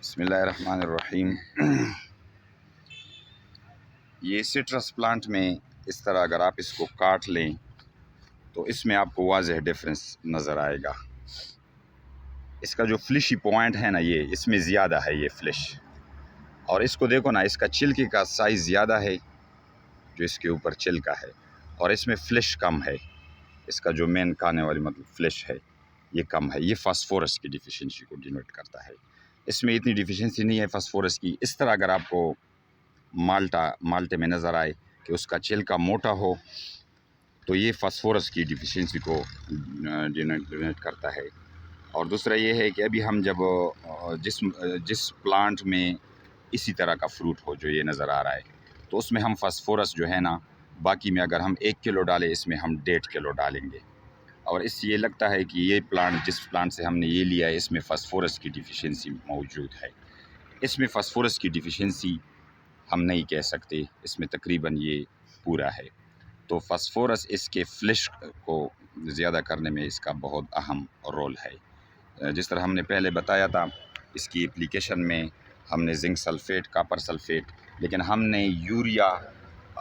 بسم اللہ الرحمن الرحیم۔ یہ سٹرس پلانٹ میں اس طرح اگر آپ اس کو کاٹ لیں تو اس میں آپ کو واضح ڈفرنس نظر آئے گا۔ اس کا جو فلشی پوائنٹ ہے نا، یہ اس میں زیادہ ہے یہ فلش، اور اس کو دیکھو نا، اس کا چھلکے کا سائز زیادہ ہے جو اس کے اوپر چھلکا ہے، اور اس میں فلش کم ہے۔ اس کا جو مین کھانے والی مطلب فلش ہے یہ کم ہے۔ یہ فاسفورس کی ڈیفیشنسی کو ڈینوٹ کرتا ہے۔ اس میں اتنی ڈیفیشنسی نہیں ہے فاسفورس کی۔ اس طرح اگر آپ کو مالٹے میں نظر آئے کہ اس کا چھلکا موٹا ہو تو یہ فاسفورس کی ڈیفیشنسی کو ڈینوٹ کرتا ہے۔ اور دوسرا یہ ہے کہ ابھی ہم جب جس پلانٹ میں اسی طرح کا فروٹ ہو جو یہ نظر آ رہا ہے، تو اس میں ہم فاسفورس جو ہے نا، باقی میں اگر ہم 1 کلو ڈالیں اس میں ہم 1.5 کلو ڈالیں گے۔ اور اس سے یہ لگتا ہے کہ یہ پلانٹ، جس پلانٹ سے ہم نے یہ لیا ہے، اس میں فاسفورس کی ڈیفیشنسی موجود ہے۔ اس میں فاسفورس کی ڈیفیشنسی ہم نہیں کہہ سکتے، اس میں تقریباً یہ پورا ہے۔ تو فاسفورس اس کے فلش کو زیادہ کرنے میں اس کا بہت اہم رول ہے۔ جس طرح ہم نے پہلے بتایا تھا، اس کی اپلیکیشن میں ہم نے زنک سلفیٹ، کاپر سلفیٹ، لیکن ہم نے یوریا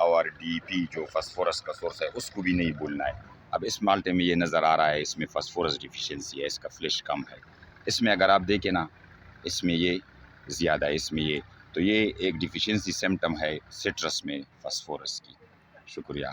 اور ڈی پی جو فاسفورس کا سورس ہے اس کو بھی نہیں بھولنا ہے۔ اب اس مالٹے میں یہ نظر آ رہا ہے، اس میں فاسفورس ڈیفیشنسی ہے، اس کا فلش کم ہے۔ اس میں اگر آپ دیکھیں نا، اس میں یہ زیادہ ہے، اس میں یہ، تو یہ ایک ڈیفیشنسی سمٹم ہے سٹرس میں فاسفورس کی۔ شکریہ۔